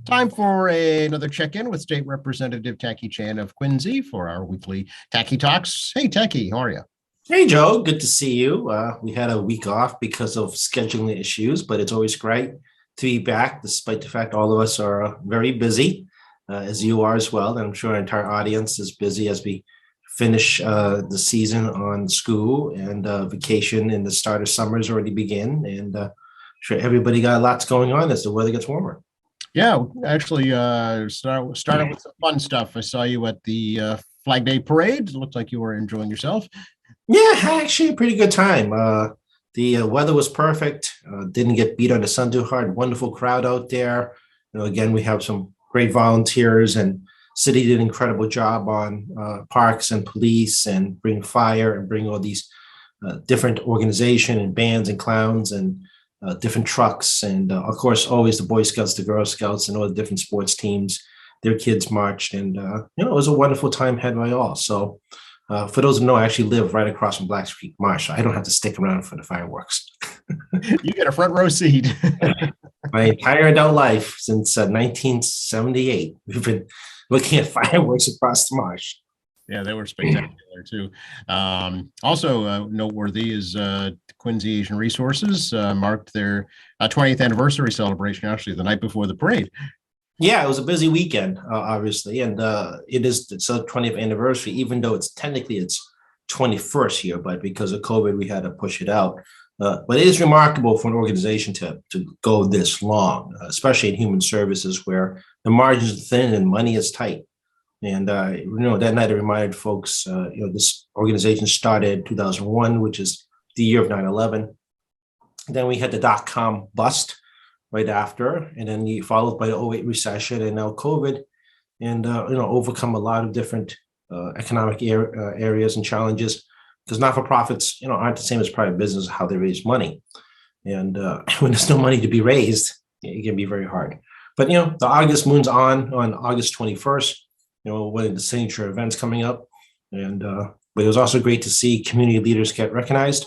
Time for another check-in with State Representative Tacky Chan of Quincy for our weekly Tacky Talks. Hey, Tacky, how are you? Hey, Joe, good to see you. We had a week off because of scheduling issues, but it's always great to be back, despite the fact all of us are very busy, as you are as well. And I'm sure our entire audience is busy as we finish the season on school and vacation in the start of summer's already begin. And sure everybody got lots going on as the weather gets warmer. Yeah, actually, start out with some fun stuff. I saw you at the Flag Day Parade. It looked like you were enjoying yourself. Yeah, actually, a pretty good time. The weather was perfect. Didn't get beat on the sun too hard. Wonderful crowd out there. Again, we have some great volunteers, and city did an incredible job on parks and police, and bring fire and bring all these different organization and bands and clowns and different trucks, and of course, always the Boy Scouts, the Girl Scouts, and all the different sports teams. Their kids marched, and it was a wonderful time had by all. So. For those who know, I actually live right across from Black Creek Marsh. So I don't have to stick around for the fireworks. You get a front row seat. My entire adult life since 1978, we've been looking at fireworks across the marsh. Yeah, they were spectacular too. Also noteworthy is Quincy Asian Resources marked their 20th anniversary celebration actually the night before the parade. Yeah, it was a busy weekend, obviously, and it's a 20th anniversary, even though it's technically its 21st year, but because of COVID, we had to push it out. But it is remarkable for an organization to go this long, especially in human services where the margins are thin and money is tight. And that night I reminded folks, this organization started in 2001, which is the year of 9/11. Then we had the dot-com bust right after, and then you followed by the '08 recession and now COVID, and overcome a lot of different economic areas and challenges, because not-for-profits aren't the same as private business, how they raise money, and when there's no money to be raised, it can be very hard. But the August moon's on August 21st, one of the signature events coming up, and but it was also great to see community leaders get recognized,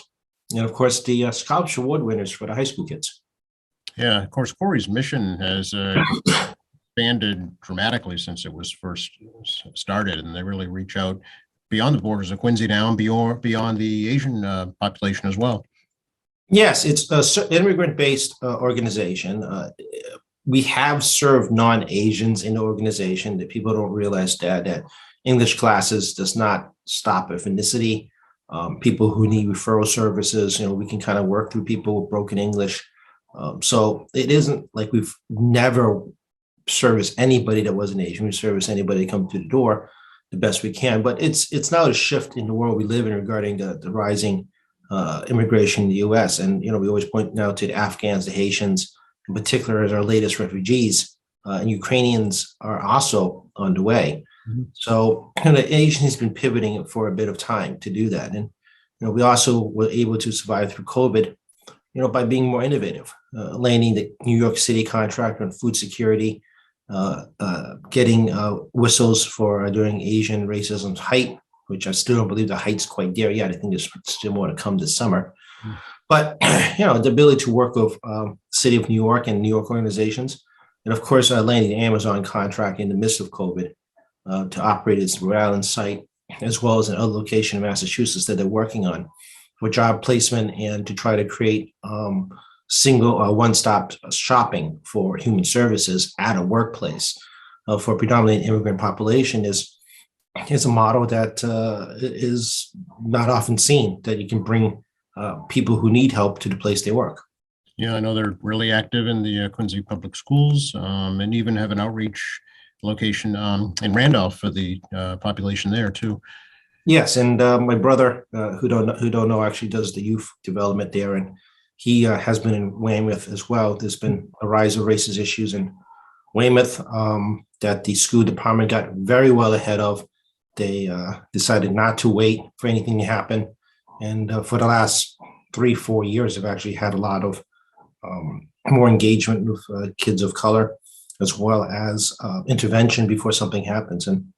and of course the scholarship award winners for the high school kids. Yeah, of course, Corey's mission has expanded dramatically since it was first started, and they really reach out beyond the borders of Quincy now and beyond the Asian population as well. Yes, it's an immigrant-based organization. We have served non-Asians in the organization. That people don't realize that English classes does not stop ethnicity. People who need referral services, we can kind of work through people with broken English. So it isn't like we've never serviced anybody that wasn't Asian. We service anybody that comes through the door the best we can. But it's now a shift in the world we live in regarding the rising immigration in the U.S. And we always point now to the Afghans, the Haitians, in particular, as our latest refugees, and Ukrainians are also on the way. Mm-hmm. So the Asian has been pivoting for a bit of time to do that, and we also were able to survive through COVID. By being more innovative, landing the New York City contract on food security, getting whistles for during Asian racism's height, which I still don't believe the height's quite there yet. I think there's still more to come this summer. Mm. But, the ability to work with City of New York and New York organizations, and of course, landing the Amazon contract in the midst of COVID to operate its Rhode Island site, as well as another location in Massachusetts that they're working on for job placement and to try to create single one-stop shopping for human services at a workplace for predominantly immigrant population is a model that is not often seen, that you can bring people who need help to the place they work. Yeah, I know they're really active in the Quincy Public Schools and even have an outreach location in Randolph for the population there too. Yes, and my brother, who don't know, actually does the youth development there, and he has been in Weymouth as well. There's been a rise of racist issues in Weymouth that the school department got very well ahead of. They decided not to wait for anything to happen, and for the last 3-4 years, have actually had a lot of more engagement with kids of color, as well as intervention before something happens. And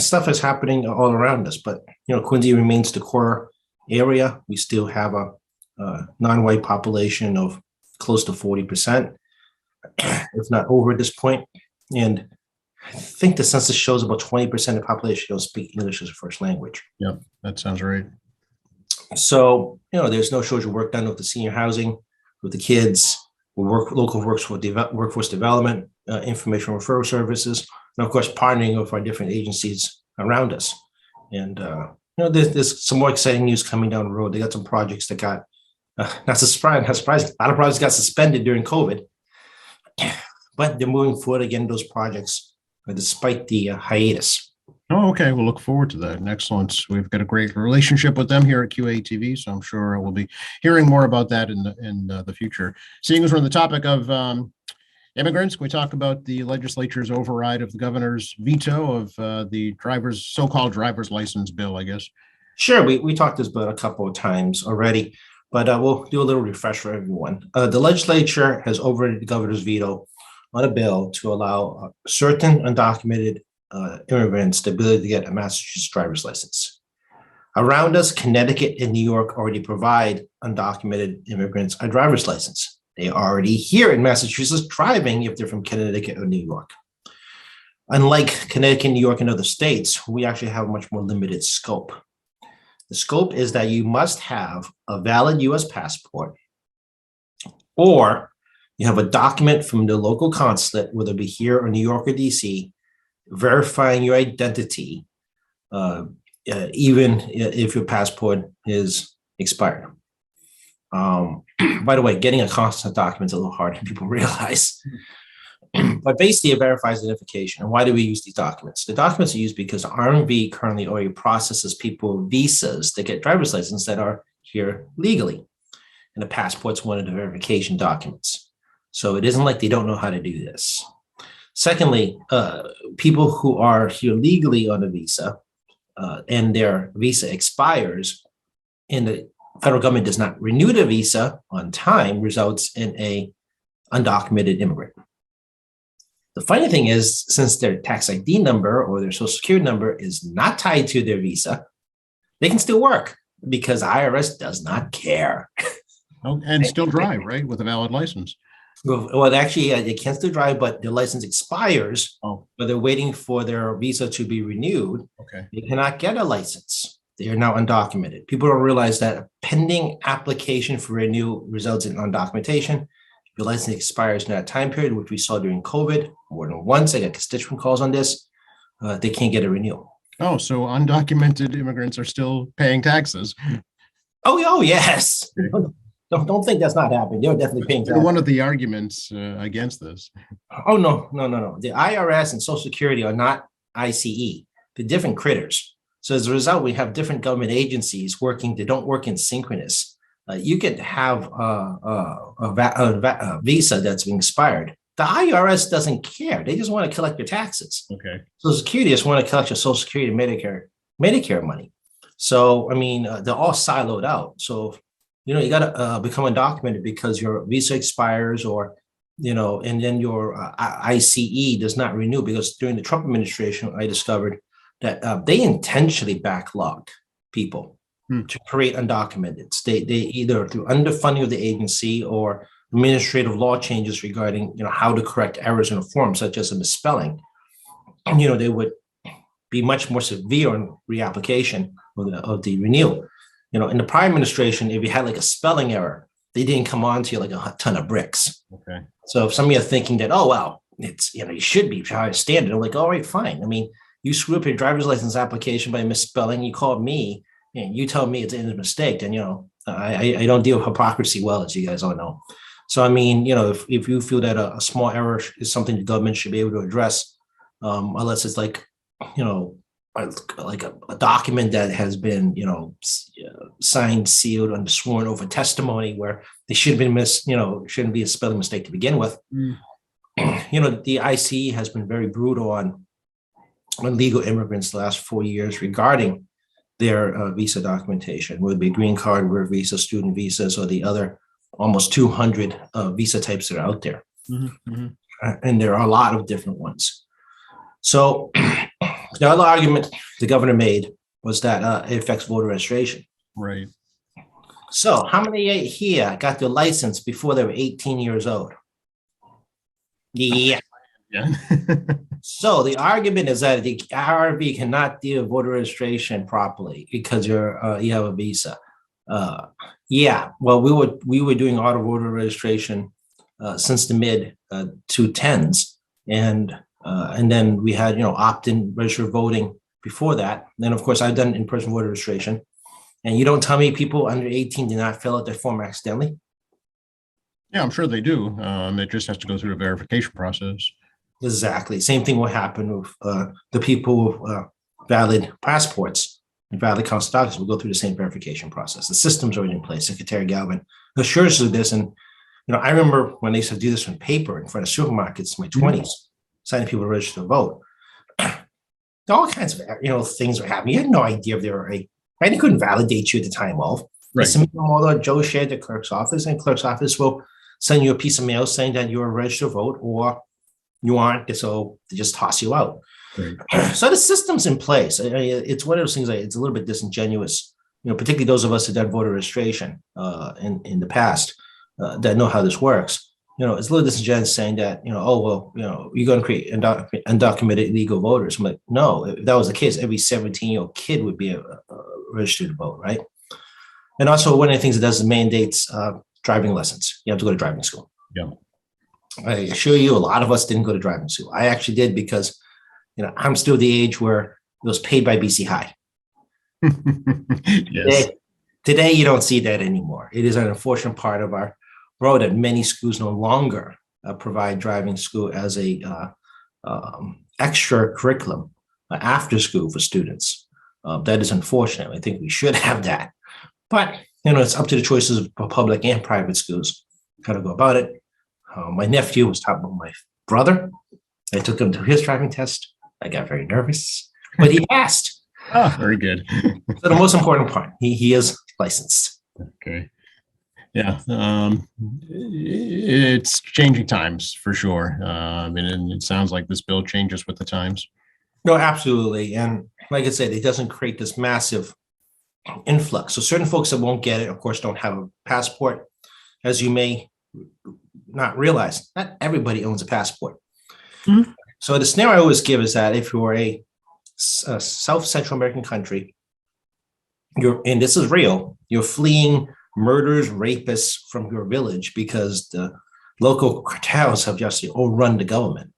stuff is happening all around us, but Quincy remains the core area. We still have a non-white population of close to 40%. if not over at this point. And I think the census shows about 20% of the population don't speak English as a first language. Yep, that sounds right. So, there's no shortage of work done with the senior housing, with the kids, local workforce development, information referral services, and of course, partnering with our different agencies around us. And, there's some more exciting news coming down the road. They got some projects that got, not surprising, a lot of projects got suspended during COVID, but they're moving forward again, those projects, despite the hiatus. Oh, okay. We'll look forward to that. Excellent. We've got a great relationship with them here at QATV, so I'm sure we'll be hearing more about that in the future. Seeing as we're on the topic of immigrants, can we talk about the legislature's override of the governor's veto of the so-called driver's license bill, I guess? Sure. We talked this about a couple of times already, but we'll do a little refresh for everyone. The legislature has overridden the governor's veto on a bill to allow certain undocumented immigrants the ability to get a Massachusetts driver's license. Around us, Connecticut and New York already provide undocumented immigrants a driver's license. They are already here in Massachusetts driving if they're from Connecticut or New York. Unlike Connecticut, New York, and other states, we actually have a much more limited scope. The scope is that you must have a valid US passport, or you have a document from the local consulate, whether it be here or New York or DC, verifying your identity, even if your passport is expired. By the way, getting a consulate document is a little hard than people realize. But basically, it verifies identification. And why do we use these documents? The documents are used because RMV currently already processes people visas that get driver's license that are here legally. And the passport's one of the verification documents. So it isn't like they don't know how to do this. Secondly, people who are here legally on a visa and their visa expires and the federal government does not renew the visa on time results in a undocumented immigrant. The funny thing is, since their tax ID number or their social security number is not tied to their visa, they can still work because IRS does not care. Oh, and still drive, right, with a valid license. Well, actually, they can still drive, but their license expires. Oh. But they're waiting for their visa to be renewed. Okay. They cannot get a license. They are now undocumented. People don't realize that a pending application for renew results in undocumentation. Your license expires in that time period, which we saw during COVID more than once. I got constituent calls on this. They can't get a renewal. Oh, so undocumented immigrants are still paying taxes. Oh yes. Don't think that's not happening. They're definitely paying taxes. One of the arguments against this. Oh, no. The IRS and Social Security are not ICE. They're different critters. So as a result, we have different government agencies working. They don't work in synchronous. You could have a visa that's been expired. The IRS doesn't care. They just want to collect your taxes. Okay. Social Security just want to collect your Social Security and Medicare money. So, I mean, they're all siloed out. So, you got to become undocumented because your visa expires or, and then your ICE does not renew, because during the Trump administration, I discovered that they intentionally backlogged people to create undocumented. They either through underfunding of the agency or administrative law changes regarding, how to correct errors in a form, such as a misspelling. They would be much more severe on reapplication of the renewal. In the prior administration, if you had like a spelling error, they didn't come on to you like a ton of bricks. Okay. So if some of you are thinking that, oh, well, it's, you should be higher standard, I'm like, all right, fine. I mean, you screw up your driver's license application by misspelling, you call me and you tell me it's a mistake, then, I don't deal with hypocrisy well, as you guys all know. So, I mean, if you feel that a small error is something the government should be able to address, unless it's like, like a document that has been, signed, sealed, and sworn over testimony where they should have been shouldn't be a spelling mistake to begin with. The ICE has been very brutal on illegal immigrants the last 4 years regarding their visa documentation, whether it be green card, work visa, student visas, or the other almost 200 visa types that are out there. And there are a lot of different ones. So the other argument the governor made was that it affects voter registration. Right. So how many here got their license before they were 18 years old? Yeah. Yeah. So the argument is that the IRB cannot deal with voter registration properly because you have a visa. Uh, yeah, well, we were doing auto voter registration since the mid 2010s, and then we had opt-in registered voting before that. Then of course I've done in-person voter registration, and you don't tell me people under 18 do not fill out their form accidentally. Yeah, I'm sure they do. It just has to go through a verification process. Exactly. Same thing will happen with the people with valid passports and valid consular documents will go through the same verification process. The system's already in place. Secretary Galvin assures us of this. And I remember when they used to do this on paper in front of supermarkets in my 20s, signing people to register to vote. All kinds of things were happening. You had no idea if they were right. They couldn't validate you at the time of. Right. They submit them all to Joe Shea at the clerk's office, and clerk's office will send you a piece of mail saying that you're registered to vote or you aren't, so they just toss you out. Right. So the system's in place. It's one of those things. It's a little bit disingenuous, particularly those of us who done voter registration in the past that know how this works. It's a little disingenuous saying that oh well, you're going to create undocumented illegal voters. I'm like, no, if that was the case, every 17-year-old kid would be registered to vote, right? And also, one of the things it does is mandates driving lessons. You have to go to driving school. Yeah. I assure you, a lot of us didn't go to driving school. I actually did because, I'm still the age where it was paid by BC High. Yes. Today, you don't see that anymore. It is an unfortunate part of our world that many schools no longer provide driving school as a extra curriculum after school for students. That is unfortunate. I think we should have that. But, it's up to the choices of public and private schools how to go about it. My nephew was taught by my brother. I took him to his driving test. I got very nervous, but he passed. Oh, very good. So the most important part, he is licensed. Okay. Yeah. It's changing times for sure. And it sounds like this bill changes with the times. No, absolutely. And like I said, it doesn't create this massive influx. So certain folks that won't get it, of course, don't have a passport, as you may not realize. Not everybody owns a passport. Mm-hmm. So the scenario I always give is that if you're a South Central American country, and this is real, you're fleeing murderers, rapists from your village because the local cartels have just overrun the government.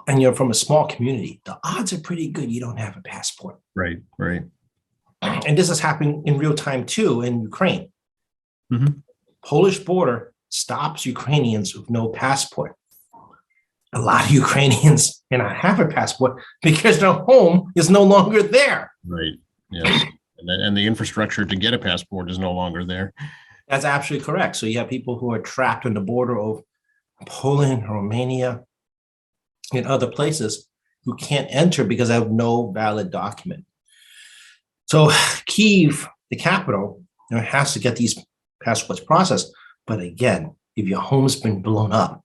And you're from a small community, the odds are pretty good you don't have a passport. Right, right. And this is happening in real time too in Ukraine. Mm-hmm. Polish border stops Ukrainians with no passport. A lot of Ukrainians cannot have a passport because their home is no longer there. Right. Yes. And the infrastructure to get a passport is no longer there. That's absolutely correct. So you have people who are trapped on the border of Poland, Romania, and other places who can't enter because they have no valid document. So Kyiv, the capital, has to get these passports processed. But again, if your home's been blown up,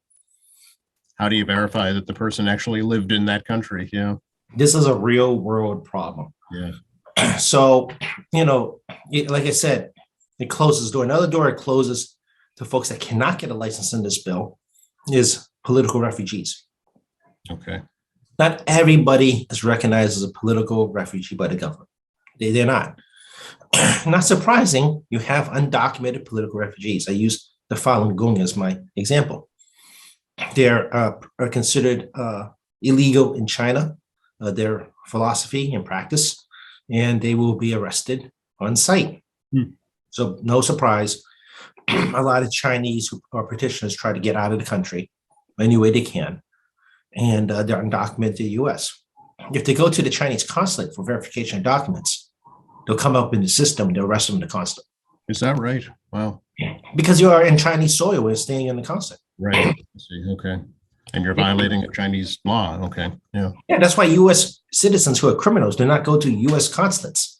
how do you verify that the person actually lived in that country? Yeah. This is a real world problem. Yeah. So, like I said, it closes the door. Another door it closes to folks that cannot get a license in this bill is political refugees. Okay. Not everybody is recognized as a political refugee by the government. They're not. Not surprising, you have undocumented political refugees. I use the Falun Gong as my example. They're are considered illegal in China, their philosophy and practice, and they will be arrested on sight. So no surprise, a lot of Chinese who are petitioners try to get out of the country any way they can, and they're undocumented in the U.S. If they go to the Chinese consulate for verification of documents, they'll come up in the system, they'll arrest them in the consulate. Is that right? Wow. Because you are in Chinese soil when you're staying in the consulate. Right. I see. Okay. And you're violating a Chinese law. Okay. Yeah. Yeah, that's why U.S. citizens who are criminals do not go to U.S. consulates.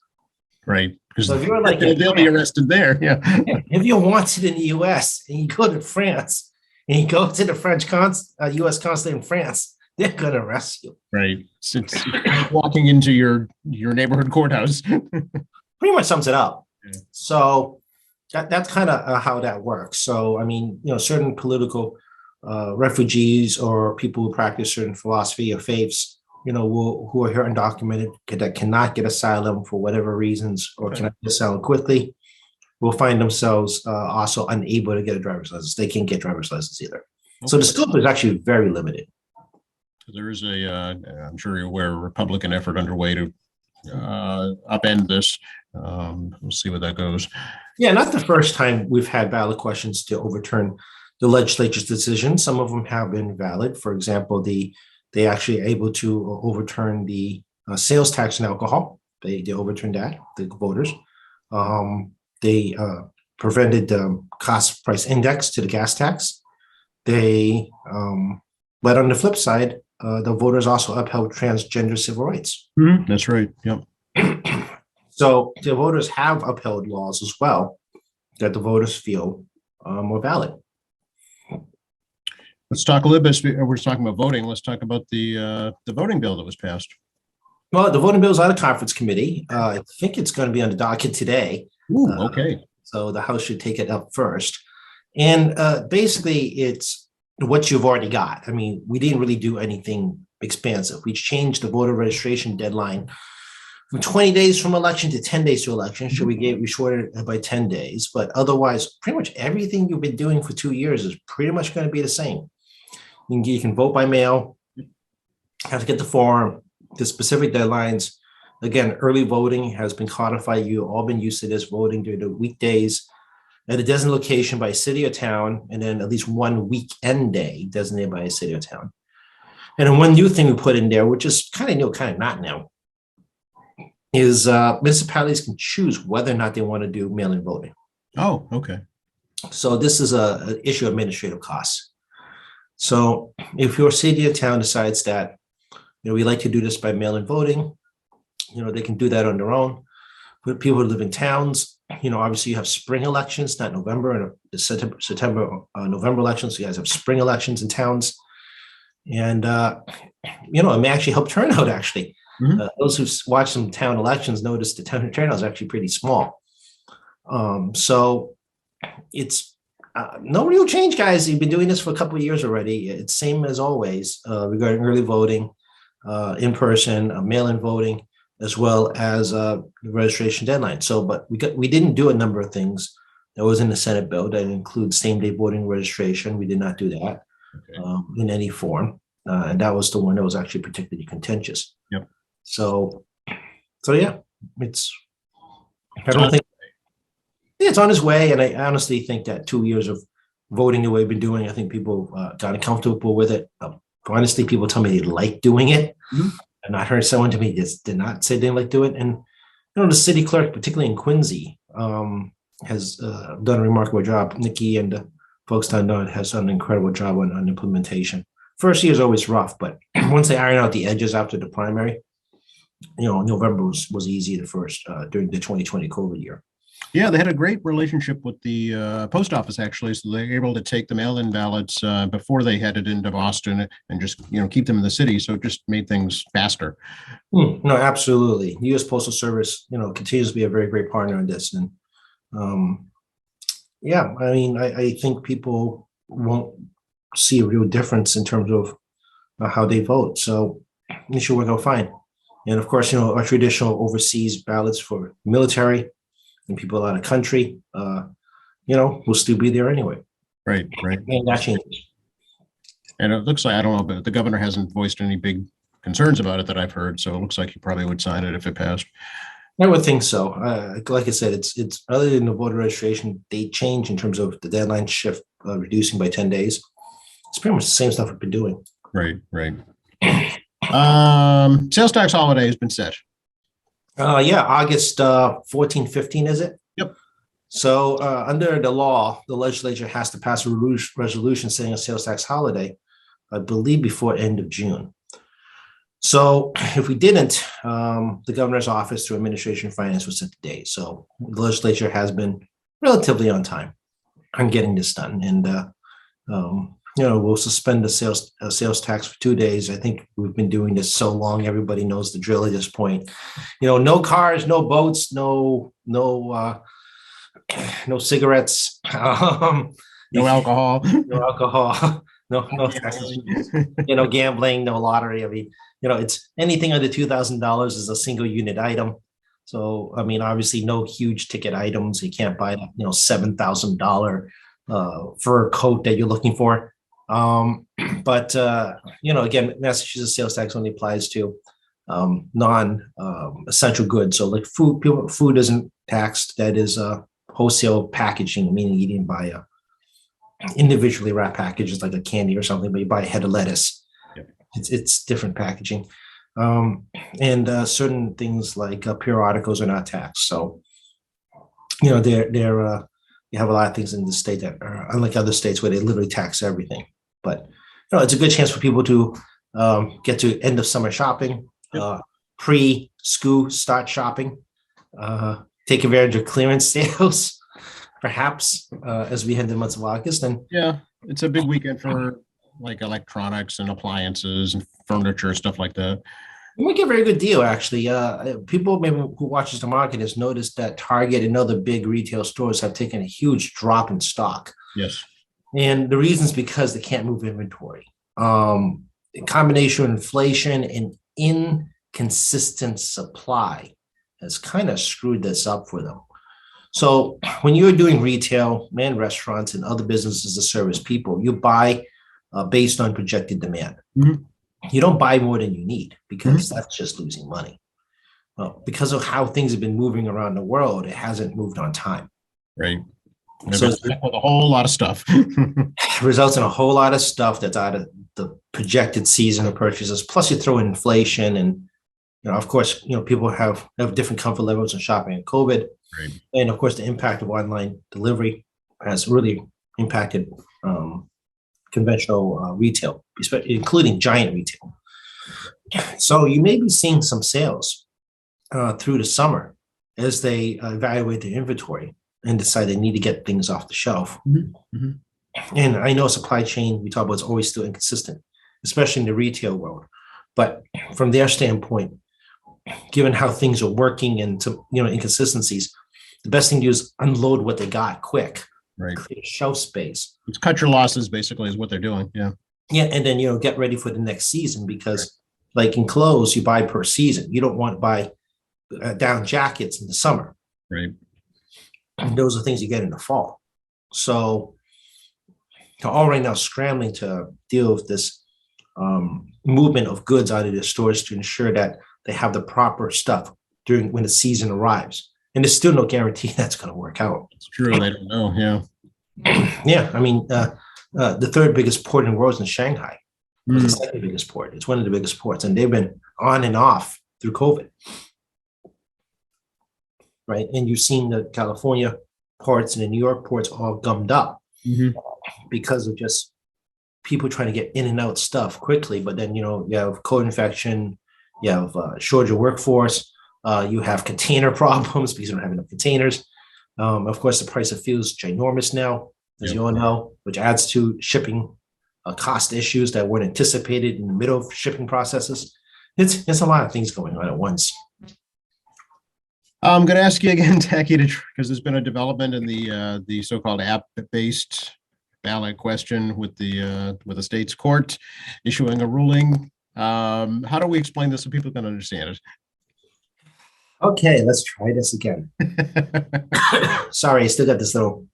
Right. Because so if you're like they'll be arrested there. Yeah. If you're wanted in the U.S. and you go to France and you go to the French U.S. consulate in France, they're going to arrest you. Right. It's walking into your neighborhood courthouse. Pretty much sums it up. Yeah. So that's kind of how that works. So, I mean, certain political refugees or people who practice certain philosophy or faiths, who are here undocumented that cannot get asylum for whatever reasons or Okay. cannot get asylum quickly, will find themselves also unable to get a driver's license. They can't get driver's license either. So the Okay. scope is actually very limited. There is I'm sure you're aware, a Republican effort underway to upend this. We'll see where that goes. Yeah, not the first time we've had valid questions to overturn the legislature's decision. Some of them have been valid. For example, they actually are able to overturn the sales tax on alcohol. They overturned that, the voters. They prevented the cost price index to the gas tax. They, but on the flip side, the voters also upheld transgender civil rights. That's right. Yep. So the voters have upheld laws as well that the voters feel are valid. Let's talk a little bit. We're talking about voting. Let's talk about the voting bill that was passed. Well, the voting bill is out of conference committee. I think it's going to be on the docket today. Ooh, okay. So the House should take it up first. And basically, it's what you've already got. I mean, we didn't really do anything expansive. We changed the voter registration deadline from 20 days from election to 10 days to election. So we shorted it by 10 days. But otherwise, pretty much everything you've been doing for 2 years is pretty much going to be the same. You can vote by mail, have to get the form, the specific deadlines. Again, early voting has been codified. You've all been used to this, voting during the weekdays at a designated location by a city or town, and then at least one weekend day designated by a city or town. And then one new thing we put in there, which is kind of new, kind of not new, is municipalities can choose whether or not they want to do mail-in voting. Oh, okay. So this is an issue of administrative costs. So if your city or town decides that, we like to do this by mail-in voting, they can do that on their own. But people who live in towns, obviously you have spring elections, not November, and September, November elections. So you guys have spring elections in towns. And, it may actually help turnout, actually. Those who watch some town elections notice the town turnout is actually pretty small. So it's no real change, guys. You've been doing this for a couple of years already. It's same as always regarding early voting, in person, mail-in voting, as well as the registration deadline. So, but we didn't do a number of things that was in the Senate bill that includes same-day voting registration. We did not do that in any form, and that was the one that was actually particularly contentious. Yep. So yeah, I don't think it's on its way, and I honestly think that 2 years of voting the way we've been doing, I think people got comfortable with it. Honestly, people tell me they like doing it. And I heard someone to me just did not say they like doing it. And the city clerk, particularly in Quincy, has done a remarkable job. Nikki and the folks down there has done an incredible job on implementation. First year is always rough, but once they iron out the edges after the primary, November was easy the first during the 2020 COVID year. Yeah, they had a great relationship with the post office, actually. So they were able to take the mail-in ballots before they headed into Boston and just, keep them in the city. So it just made things faster. No, absolutely. U.S. Postal Service, continues to be a very great partner in this. And yeah, I mean, I think people won't see a real difference in terms of how they vote. So it should work out fine. And of course, our traditional overseas ballots for military and people out of country, will still be there anyway. Right. And that changes. And it looks like, I don't know, but the governor hasn't voiced any big concerns about it that I've heard. So it looks like he probably would sign it if it passed. I would think so. Like I said, it's other than the voter registration, they change in terms of the deadline shift, reducing by 10 days. It's pretty much the same stuff we've been doing. Right. Sales tax holiday has been set. Yeah, August 14, 15, is it? Yep. So under the law, the legislature has to pass a resolution setting a sales tax holiday, I believe, before end of June. So if we didn't, the governor's office through administration and finance would set the date. So the legislature has been relatively on time on getting this done. And, we'll suspend the sales tax for 2 days. I think we've been doing this so long, everybody knows the drill at this point. No cars, no boats, no cigarettes, No alcohol. no alcohol. no taxes, gambling, no lottery. I mean, it's anything under $2,000 is a single unit item. So, I mean, obviously, no huge ticket items. You can't buy, $7,000 fur coat that you're looking for. But again, Massachusetts sales tax only applies to non-essential goods. So, like food isn't taxed. That is wholesale packaging, meaning you didn't buy individually wrapped packages like a candy or something, but you buy a head of lettuce. Yep. It's different packaging. And certain things like periodicals are not taxed. So, they're you have a lot of things in the state that are unlike other states where they literally tax everything. But it's a good chance for people to get to end of summer shopping, pre-school start shopping, take advantage of clearance sales, perhaps as we head into the months of August. And yeah, it's a big weekend for like electronics and appliances and furniture, stuff like that. you might get a very good deal, actually. People maybe who watches the market has noticed that Target and other big retail stores have taken a huge drop in stock. Yes. And the reason is because they can't move inventory. A combination of inflation and inconsistent supply has kind of screwed this up for them. So when you're doing retail and restaurants and other businesses that service people, you buy based on projected demand. Mhm. You don't buy more than you need because that's just losing money. Well, because of how things have been moving around the world, it hasn't moved on time. Right. So With a whole lot of stuff. it results in a whole lot of stuff that's out of the projected season of purchases. Plus, you throw in inflation, and of course, people have different comfort levels in shopping in COVID, Right. and of course, the impact of online delivery has really impacted conventional retail, especially including giant retail. So you may be seeing some sales through the summer as they evaluate their inventory and decide they need to get things off the shelf. And I know supply chain, we talk about, is always still inconsistent, especially in the retail world. But from their standpoint, given how things are working and inconsistencies, the best thing to do is unload what they got quick, Right. clear shelf space. It's cut your losses, basically, is what they're doing. Yeah. Yeah, and then get ready for the next season because, like in clothes, you buy per season. You don't want to buy down jackets in the summer. Right. And those are things you get in the fall. So they're all right now scrambling to deal with this movement of goods out of their stores to ensure that they have the proper stuff when the season arrives. And there's still no guarantee that's going to work out. It's true. They don't know. Yeah. Yeah, I mean, the third biggest port in the world is in Shanghai. It's the second biggest port. It's one of the biggest ports, and they've been on and off through COVID. Right, and you've seen the California ports and the New York ports all gummed up because of just people trying to get in and out stuff quickly. But then you have co-infection, you have shortage of workforce, you have container problems because you don't have enough containers. Of course, the price of fuel is ginormous now, as you all know, which adds to shipping cost issues that weren't anticipated in the middle of shipping processes. It's a lot of things going on at once. I'm going to ask you again, Tacky, because there's been a development in the so-called app-based ballot question with the state's court issuing a ruling. How do we explain this so people can understand it? Okay, let's try this again. Sorry, I still got this little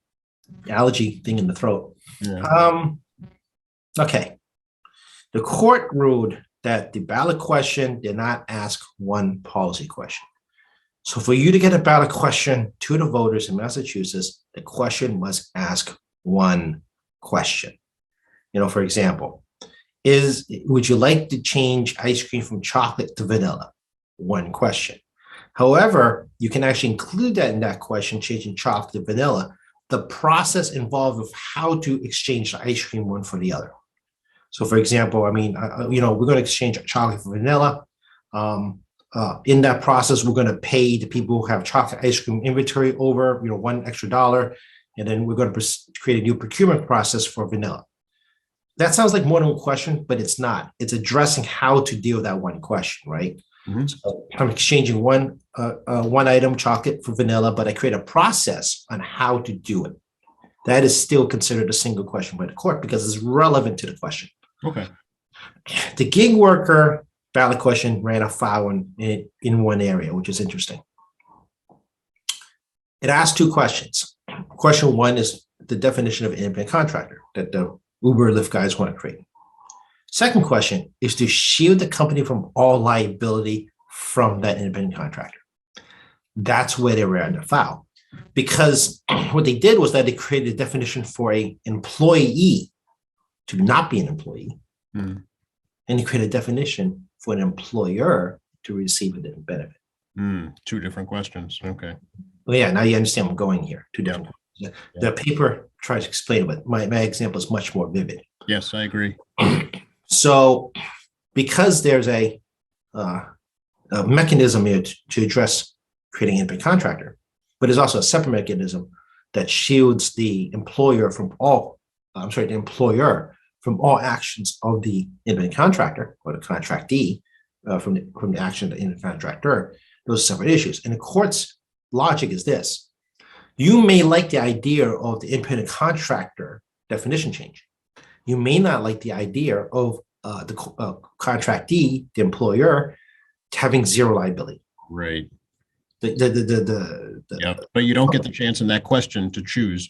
allergy thing in the throat. Yeah. Okay. The court ruled that the ballot question did not ask one policy question. So for you to get a ballot question to the voters in Massachusetts, the question must ask one question. For example, would you like to change ice cream from chocolate to vanilla? One question. However, you can actually include that in that question, changing chocolate to vanilla, the process involved with how to exchange the ice cream one for the other. So for example, we're going to exchange chocolate for vanilla. In that process, we're going to pay the people who have chocolate ice cream inventory over, $1 extra, and then we're going to create a new procurement process for vanilla. That sounds like more than one question, but it's not. It's addressing how to deal with that one question, right? So I'm exchanging one item, chocolate for vanilla, but I create a process on how to do it. that is still considered a single question by the court because it's relevant to the question. Okay. The gig worker ballot question ran afoul in one area, which is interesting. It asked two questions. Question one is the definition of independent contractor that the Uber Lyft guys want to create. Second question is to shield the company from all liability from that independent contractor. That's where they ran afoul. Because what they did was that they created a definition for an employee to not be an employee. Mm. And they created a definition for an employer to receive a different benefit. Two different questions. Okay. Well, yeah, now you understand where I'm going here. Two different. Yeah. The paper tries to explain it, but my example is much more vivid. Yes, I agree. So because there's a mechanism here to address creating an independent contractor, but there's also a separate mechanism that shields the employer from all, the employer from all actions of the independent contractor or the contractee from the action of the independent contractor. Those are separate issues. And the court's logic is this. You may like the idea of the independent contractor definition change. You may not like the idea of the contractee, the employer, having zero liability. Right. Yeah, but you don't get the chance in that question to choose.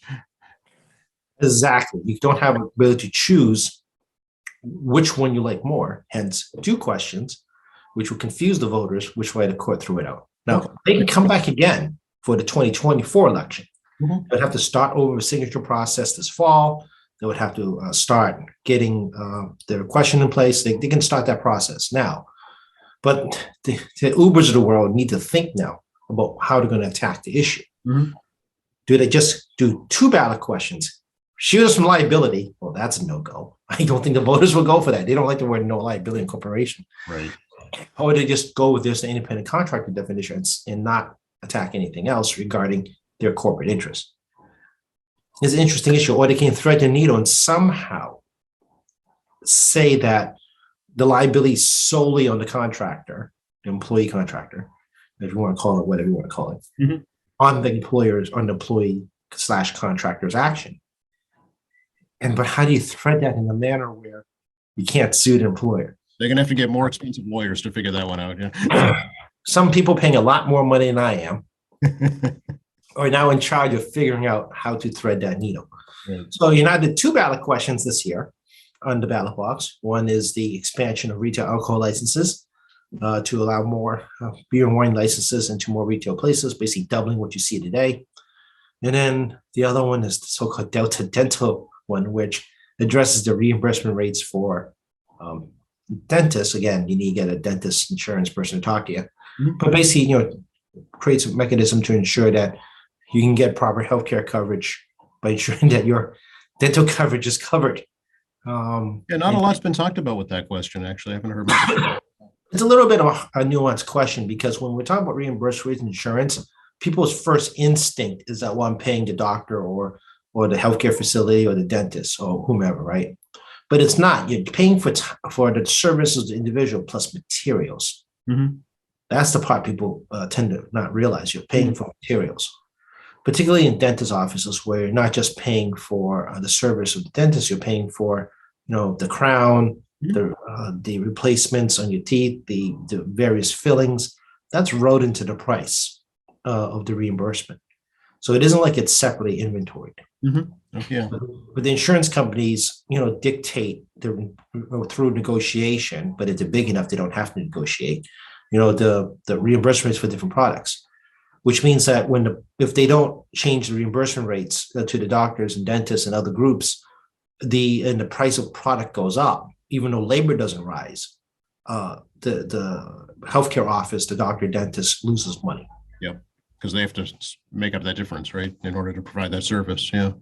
Exactly. You don't have the ability to choose which one you like more. Hence, two questions, which will confuse the voters, which way the court threw it out. Now, they can come back again for the 2024 election. Mm-hmm. They would have to start over a signature process this fall. They would have to start getting their question in place. They can start that process now. But the Ubers of the world need to think now about how they're going to attack the issue. Mm-hmm. Do they just do two ballot questions? Shield us from liability. Well, that's a no-go. I don't think the voters will go for that. They don't like the word no liability incorporation. Right. Or they just go with this independent contractor definition and not attack anything else regarding their corporate interest. It's an interesting issue. Or they can thread the needle and somehow say that the liability is solely on the contractor, the employee contractor, if you want to call it whatever you want to call it, mm-hmm. on the employee / contractor's action. But how do you thread that in a manner where you can't sue the employer? They're going to have to get more expensive lawyers to figure that one out. Yeah. Some people paying a lot more money than I am are now in charge of figuring out how to thread that needle. Right. So United did two ballot questions this year on the ballot box. One is the expansion of retail alcohol licenses to allow more beer and wine licenses into more retail places, basically doubling what you see today. And then the other one is the so-called Delta Dental one, which addresses the reimbursement rates for dentists. Again, you need to get a dentist insurance person to talk to you. Mm-hmm. But basically, creates a mechanism to ensure that you can get proper healthcare coverage by ensuring that your dental coverage is covered. Not a lot's been talked about with that question, actually. I haven't heard much. It's a little bit of a nuanced question because when we're talking about reimbursement rates and insurance, people's first instinct is that, well, I'm paying the doctor or the healthcare facility or the dentist or whomever, right? But it's not. You're paying for the services of the individual plus materials. Mm-hmm. That's the part people tend to not realize. You're paying for materials, particularly in dentist offices where you're not just paying for the service of the dentist. You're paying for, the crown, the replacements on your teeth, the various fillings. That's wrote into the price of the reimbursement. So it isn't like it's separately inventoried. Mm-hmm. Yeah. But the insurance companies, dictate through negotiation, but if they're big enough, they don't have to negotiate, the reimbursement rates for different products, which means that if they don't change the reimbursement rates to the doctors and dentists and other groups, the price of product goes up, even though labor doesn't rise. The healthcare office, the doctor, dentist loses money. Yep. Because they have to make up that difference, right, in order to provide that service. Yeah.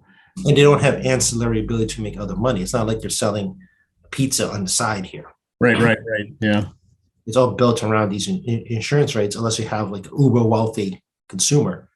And they don't have ancillary ability to make other money. It's not like they're selling pizza on the side here. Right. Yeah. It's all built around these insurance rates, unless you have like uber wealthy consumer.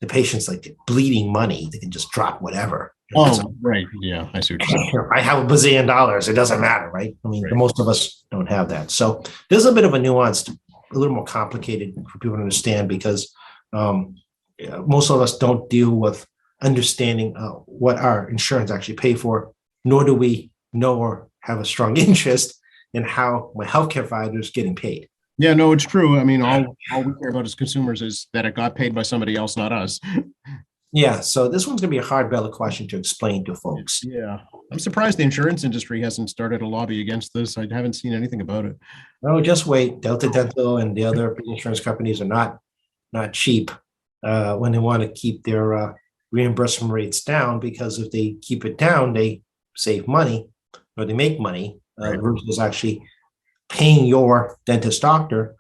The patient's like bleeding money. They can just drop whatever. Oh, right. Yeah. I see what you're saying. I have $1 billion. It doesn't matter, right? I mean, most of us don't have that. So there's a bit of a nuanced, a little more complicated for people to understand because most of us don't deal with understanding what our insurance actually pay for, nor do we know or have a strong interest in how my healthcare provider is getting paid. Yeah, no, it's true. I mean, all we care about as consumers is that it got paid by somebody else, not us. Yeah, so this one's going to be a hard ballot question to explain to folks. Yeah. I'm surprised the insurance industry hasn't started a lobby against this. I haven't seen anything about it. No, just wait. Delta Dental and the other insurance companies are not cheap when they want to keep their reimbursement rates down, because if they keep it down, they save money or they make money Right. versus actually paying your dentist doctor,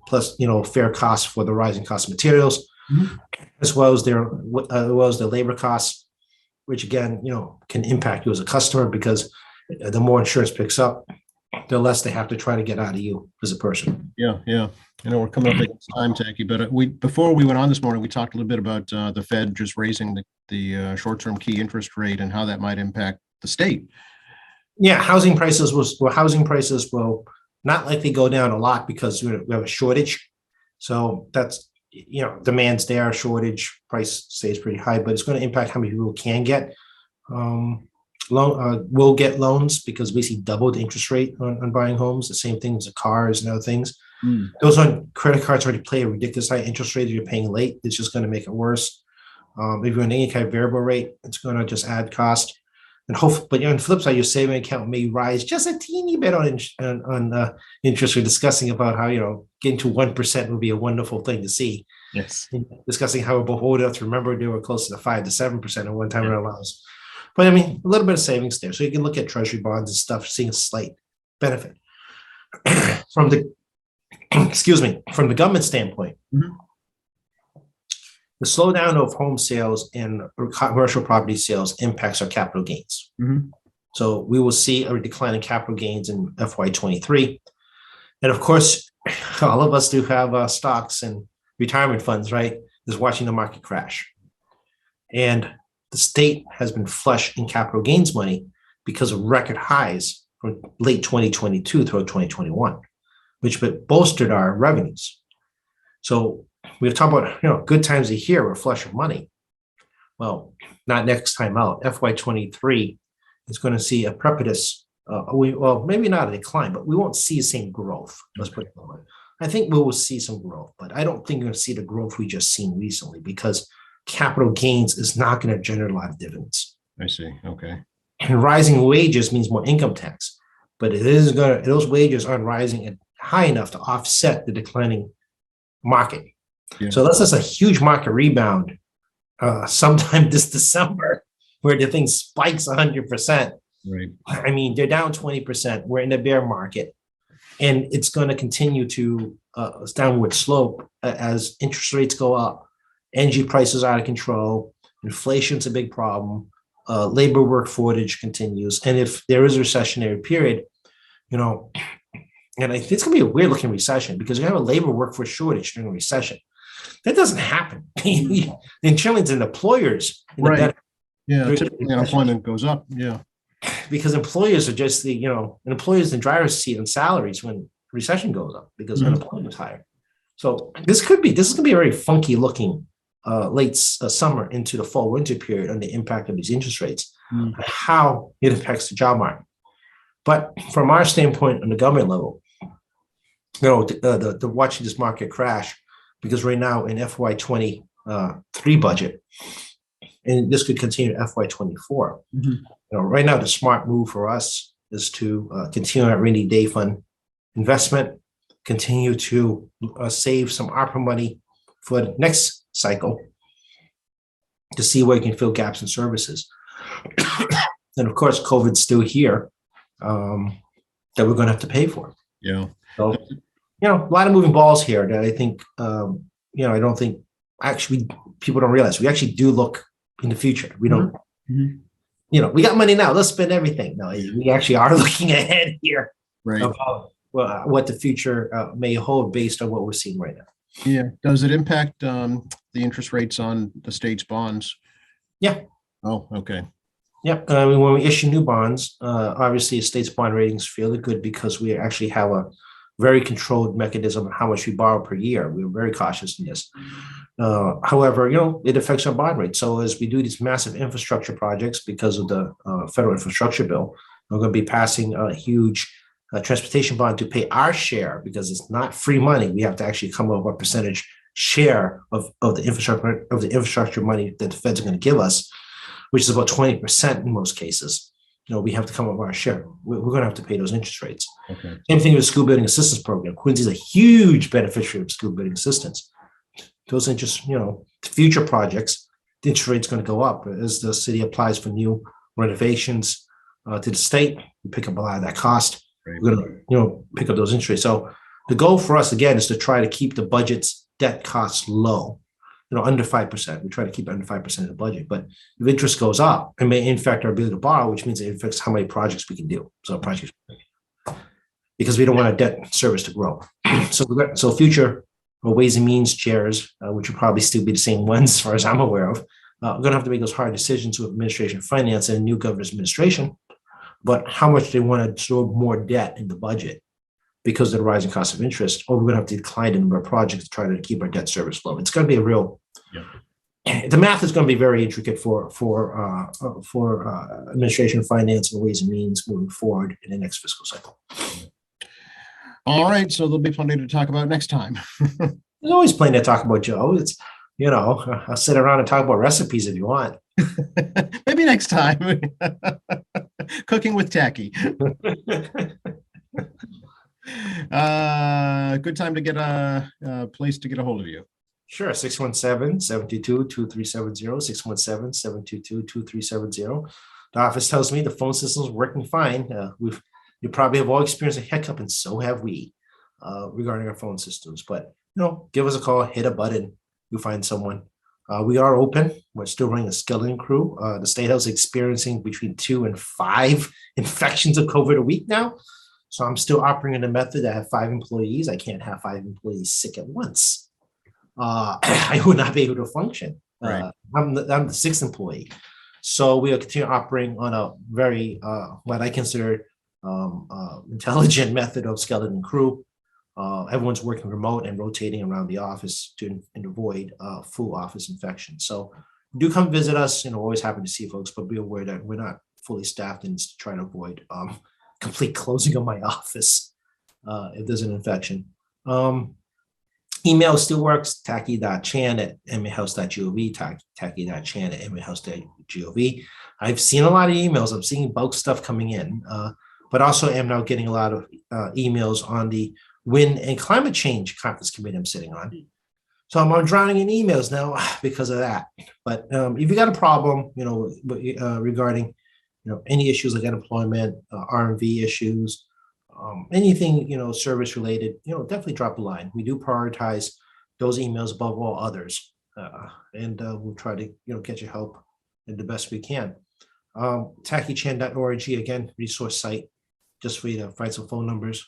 plus fair costs for the rising cost of materials, as well as their labor costs, which again can impact you as a customer, because the more insurance picks up, the less they have to try to get out of you as a person. Yeah, yeah. I know we're coming up against time, Tacky, but before we went on this morning, we talked a little bit about the Fed just raising the short-term key interest rate and how that might impact the state. Yeah, housing prices will not likely go down a lot because we have a shortage. So that's demand's there, shortage, price stays pretty high, but it's going to impact how many people can get will get loans, because we see doubled interest rate on buying homes. The same thing as the cars and other things. Those on credit cards already pay a ridiculous high interest rate. If you're paying late, it's just going to make it worse. If you're on any kind of variable rate, it's going to just add cost. And but on the flip side, your saving account may rise just a teeny bit on interest. We're discussing about how getting to 1% would be a wonderful thing to see. Yes. Discussing how we're beholden to remember they were close to 5 to 7% at one time in our lives. But I mean, a little bit of savings there. So you can look at treasury bonds and stuff, seeing a slight benefit from the from the government standpoint. Mhm. The slowdown of home sales and commercial property sales impacts our capital gains. Mhm. So we will see a decline in capital gains in FY23. And of course, all of us do have stocks and retirement funds, right? Is watching the market crash. And the state has been flush in capital gains money because of record highs from late 2022 through 2021, which bolstered our revenues. So we've talked about good times of year, we're flush of money. Well, not next time out. FY23 is going to see a precipitous, maybe not a decline, but we won't see the same growth. Let's put it that way. I think we will see some growth, but I don't think we're going to see the growth we just seen recently, because capital gains is not going to generate a lot of dividends. I see. Okay. And rising wages means more income tax, but those wages aren't rising high enough to offset the declining market. Yeah. So this is a huge market rebound sometime this December, where the thing spikes 100%. Right. I mean, they're down 20%. We're in the bear market, and it's going to continue to downward slope as interest rates go up, energy prices are out of control, inflation's a big problem, labor work shortage continues, and if there is a recessionary period, and I think it's going to be a weird looking recession, because you have a labor workforce shortage during a recession. That doesn't happen. The insurance and employers, Right. Yeah. Typically unemployment goes up. Yeah. Because employers are just employers in driver's seat and salaries when recession goes up, because unemployment is higher. So this is going to be a very funky looking late summer into the fall winter period on the impact of these interest rates, how it affects the job market. But from our standpoint on the government level, the watching this market crash, because right now in FY23 budget, and this could continue to FY24. Right now, the smart move for us is to continue our rainy day fund investment, continue to save some ARPA money for the next cycle to see where we can fill gaps in services. And of course, COVID's still here that we're going to have to pay for. Yeah. So, a lot of moving balls here that I think, I don't think actually people don't realize. We actually do look in the future. We don't, we got money now, let's spend everything. No, we actually are looking ahead here. Right. About what the future may hold based on what we're seeing right now. Yeah. Does it impact the interest rates on the state's bonds? Yeah. Oh, okay. Yep. I mean, when we issue new bonds, obviously, a state's bond ratings fairly good, because we actually have a very controlled mechanism of how much we borrow per year. We're very cautious in this. However, it affects our bond rate. So as we do these massive infrastructure projects because of the federal infrastructure bill, we're going to be passing a huge transportation bond to pay our share because it's not free money. We have to actually come up with a percentage share of the infrastructure money that the feds are going to give us, which is about 20% in most cases. We have to come up with our share. We're going to have to pay those interest rates. Okay. Same thing with the school building assistance program. Quincy is a huge beneficiary of school building assistance. Those interest, future projects, the interest rate's going to go up as the city applies for new renovations to the state. We pick up a lot of that cost. Right. We're going to, pick up those interest rates. So the goal for us again is to try to keep the budget's debt costs low, under 5%. We try to keep it under 5% of the budget. But if interest goes up, it may affect our ability to borrow, which means it affects how many projects we can do. Because we don't want our debt service to grow. So future Ways and Means chairs, which will probably still be the same ones as far as I'm aware of, we're going to have to make those hard decisions with administration of finance and new governor's administration, but how much they want to absorb more debt in the budget because of the rising cost of interest, or we're going to have to decline the number of projects to try to keep our debt service low. It's going to be a real, the math is going to be very intricate for administration of finance and Ways and Means moving forward in the next fiscal cycle. All right, so there'll be plenty to talk about next time. There's always plenty to talk about, Joe. It's, I'll sit around and talk about recipes if you want. Maybe next time. Cooking with Tacky. Good time to get a place to get a hold of you. Sure, 617-722-2370, 617-722-2370. The office tells me the phone system is working fine. You probably have all experienced a hiccup, and so have we, regarding our phone systems. But, give us a call, hit a button, you'll find someone. We are open. We're still running a skeleton crew. The State House is experiencing between 2 and 5 infections of COVID a week now. So I'm still operating a method that I have 5 employees. I can't have 5 employees sick at once. I would not be able to function. Right. I'm the 6th employee. So we will continue operating on a very, what I consider intelligent method of skeleton crew. Everyone's working remote and rotating around the office to avoid full office infection. So do come visit us. Always happy to see folks, but be aware that we're not fully staffed and try to avoid complete closing of my office if there's an infection. Email still works, tacky.chan@emmyhouse.gov, tacky.chan@emmyhouse.gov. I've seen a lot of emails. I'm seeing bulk stuff coming in, but also am now getting a lot of emails on the Wind and Climate Change Conference Committee I'm sitting on. So I'm drowning in emails now because of that. But if you got a problem, regarding, any issues like unemployment, R&V issues, anything, service related, definitely drop a line. We do prioritize those emails above all others. And we'll try to, get your help in the best we can. TackyChan.org, again, resource site, just for you to find some phone numbers.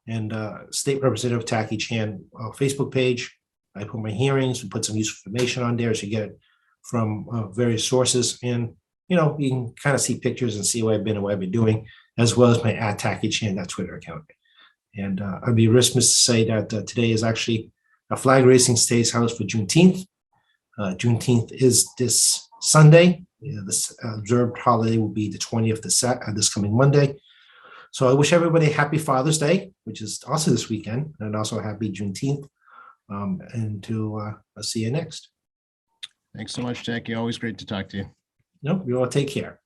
And State Representative Tacky Chan Facebook page. I put my hearings, we put some useful information on there so you get it from various sources. And, you can kind of see pictures and see where I've been and what I've been doing, as well as my @TackyChan, that Twitter account. And I'd be remiss to say that today is actually a flag raising State House for Juneteenth. Juneteenth is this Sunday. This observed holiday will be the 20th this coming Monday. So I wish everybody a happy Father's Day, which is also this weekend, and also a happy Juneteenth. And I'll see you next. Thanks so much, Tacky. Always great to talk to you. You all take care.